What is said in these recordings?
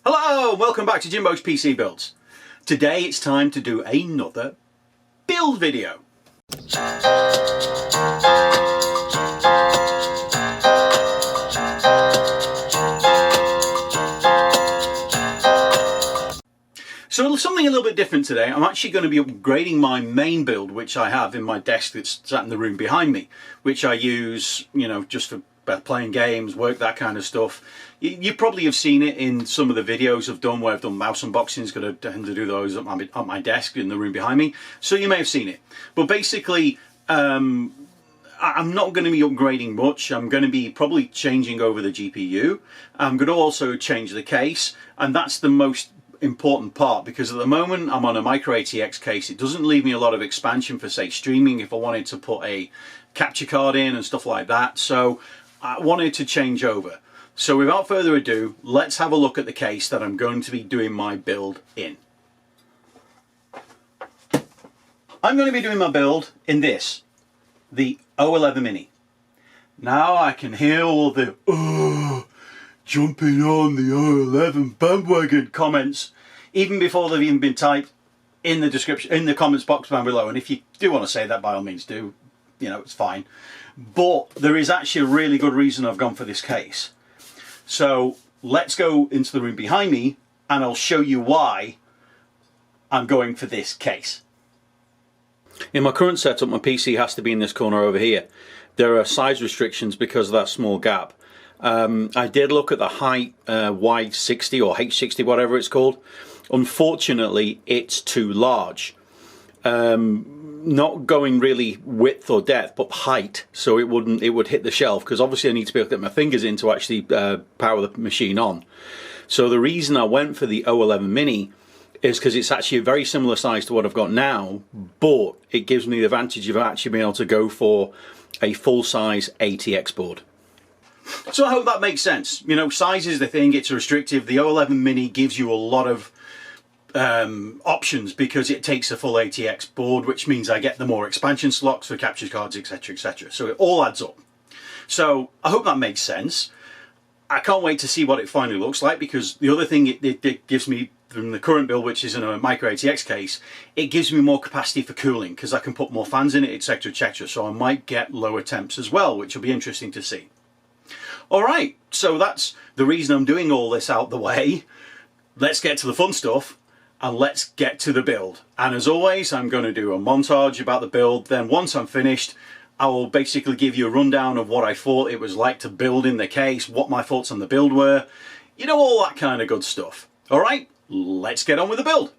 Hello, welcome back to Jimbo's PC Builds. Today it's time to do another build video. So something a little bit different today. I'm actually going to be upgrading my main build, which I have in my desk that's sat in the room behind me, which I use, just for playing games, work, that kind of stuff. You probably have seen it in some of the videos I've done where I've done mouse unboxings, because I tend to do those at my desk in the room behind me. So you may have seen it. But basically, I'm not going to be upgrading much. I'm going to be probably changing over the GPU. I'm going to also change the case, and that's the most important part, because at the moment I'm on a micro ATX case. It doesn't leave me a lot of expansion for, say, streaming if I wanted to put a capture card in and stuff like that. So I wanted to change over. So without further ado, let's have a look at the case that I'm going to be doing my build in. I'm going to be doing my build in this, the O11 Mini. Now I can hear all the jumping on the O11 bandwagon comments, even before they've even been typed in the description, in the comments box down below. And if you do want to say that, by all means do, it's fine. But there is actually a really good reason I've gone for this case. So let's go into the room behind me and I'll show you why I'm going for this case. In my current setup, my PC has to be in this corner over here. There are size restrictions because of that small gap. I did look at the height Y60 or H60, whatever it's called. Unfortunately, it's too large. Not going really width or depth, but height, so it would hit the shelf, because obviously I need to be able to get my fingers in to actually power the machine on. So the reason I went for the O11 Mini is because it's actually a very similar size to what I've got now, but it gives me the advantage of actually being able to go for a full-size ATX board. So I hope that makes sense. Size is the thing, it's restrictive. The O11 Mini gives you a lot of options because it takes a full ATX board, which means I get the more expansion slots for capture cards, etc, etc. So it all adds up. So I hope that makes sense. I can't wait to see what it finally looks like, because the other thing it gives me from the current build, which is in a micro ATX case, it gives me more capacity for cooling because I can put more fans in it, etc, etc. So I might get lower temps as well, which will be interesting to see. Alright, so that's the reason I'm doing all this out the way. Let's get to the fun stuff and let's get to the build. And as always, I'm going to do a montage about the build. Then once I'm finished, I will basically give you a rundown of what I thought it was like to build in the case, what my thoughts on the build were, all that kind of good stuff. Alright, let's get on with the build.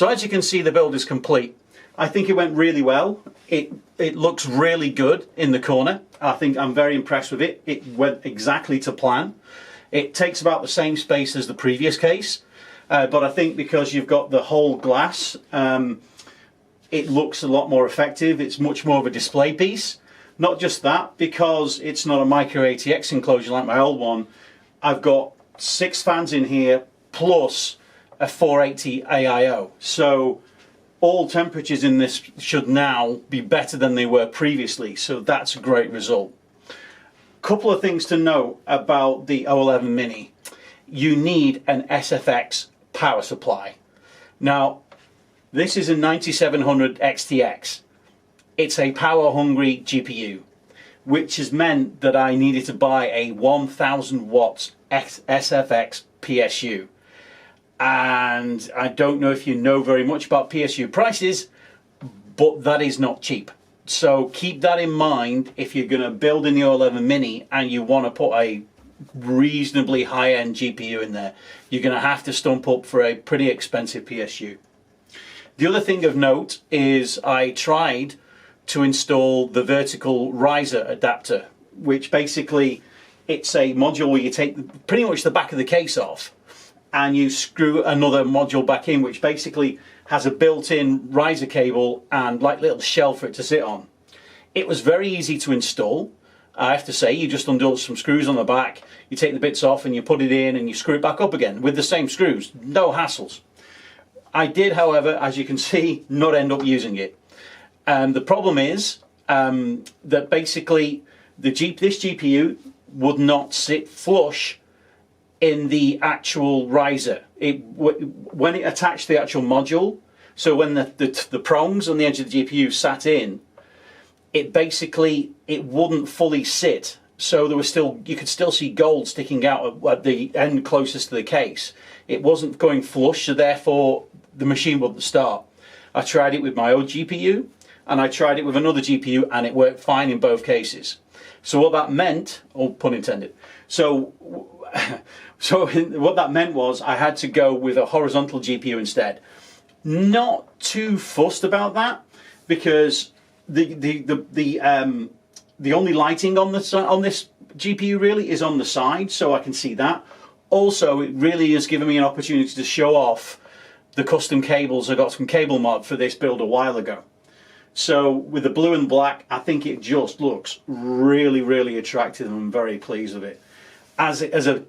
So as you can see, the build is complete. I think it went really well. It looks really good in the corner. I think I'm very impressed with it. It went exactly to plan. It takes about the same space as the previous case, but I think because you've got the whole glass, it looks a lot more effective. It's much more of a display piece. Not just that, because it's not a micro ATX enclosure like my old one, I've got 6 fans in here plus a 480 AIO. So all temperatures in this should now be better than they were previously. So that's a great result. Couple of things to note about the O11 Mini. You need an SFX power supply. Now, this is a 9700 XTX. It's a power hungry GPU, which has meant that I needed to buy a 1000 watts SFX PSU. And I don't know if you know very much about PSU prices, but that is not cheap. So keep that in mind if you're going to build in the O11 Mini and you want to put a reasonably high-end GPU in there. You're going to have to stump up for a pretty expensive PSU. The other thing of note is I tried to install the vertical riser adapter, which basically it's a module where you take pretty much the back of the case off and you screw another module back in, which basically has a built-in riser cable and like little shelf for it to sit on. It was very easy to install. I have to say, you just undo some screws on the back, you take the bits off and you put it in and you screw it back up again with the same screws, no hassles. I did, however, as you can see, not end up using it. The problem is that basically this GPU would not sit flush in the actual riser. When it attached the actual module, so when the prongs on the edge of the GPU sat in, it wouldn't fully sit. So there was you could still see gold sticking out at the end closest to the case. It wasn't going flush, so therefore the machine wouldn't start. I tried it with my old GPU and I tried it with another GPU and it worked fine in both cases. So what that meant, oh pun intended, so what that meant was I had to go with a horizontal GPU instead. Not too fussed about that because the only lighting on this GPU really is on the side, so I can see that. Also, it really has given me an opportunity to show off the custom cables I got from Cable Mod for this build a while ago. So with the blue and black, I think it just looks really, really attractive and I'm very pleased with it. As a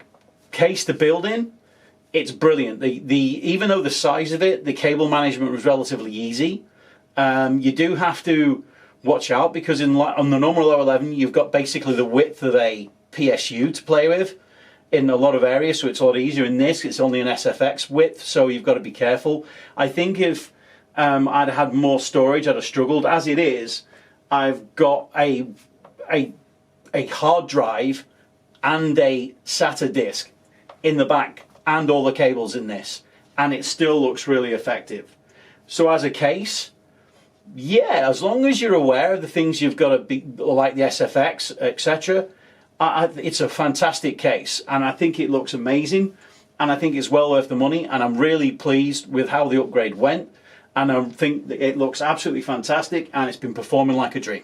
case to build in, it's brilliant. Even though the size of it, the cable management was relatively easy, you do have to watch out because on the normal O11 you've got basically the width of a PSU to play with in a lot of areas, so it's a lot easier. In this, it's only an SFX width, so you've got to be careful. I think if I'd had more storage, I'd have struggled. As it is, I've got a hard drive and a SATA disk in the back and all the cables in this, and it still looks really effective. So as a case, yeah, as long as you're aware of the things you've got to be, like the SFX, etc., it's a fantastic case, and I think it looks amazing, and I think it's well worth the money, and I'm really pleased with how the upgrade went, and I think that it looks absolutely fantastic, and it's been performing like a dream.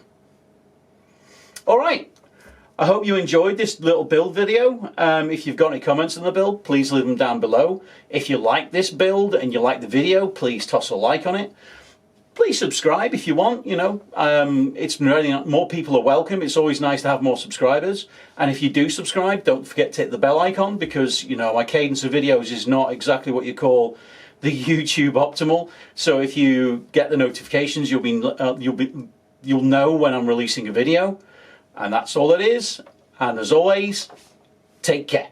Alright, I hope you enjoyed this little build video. If you've got any comments on the build, please leave them down below. If you like this build and you like the video, please toss a like on it. Please subscribe if you want, you know, it's really more people are welcome. It's always nice to have more subscribers. And if you do subscribe, don't forget to hit the bell icon because, you know, my cadence of videos is not exactly what you call the YouTube optimal. So if you get the notifications, you'll know when I'm releasing a video. And that's all it is. And as always, take care.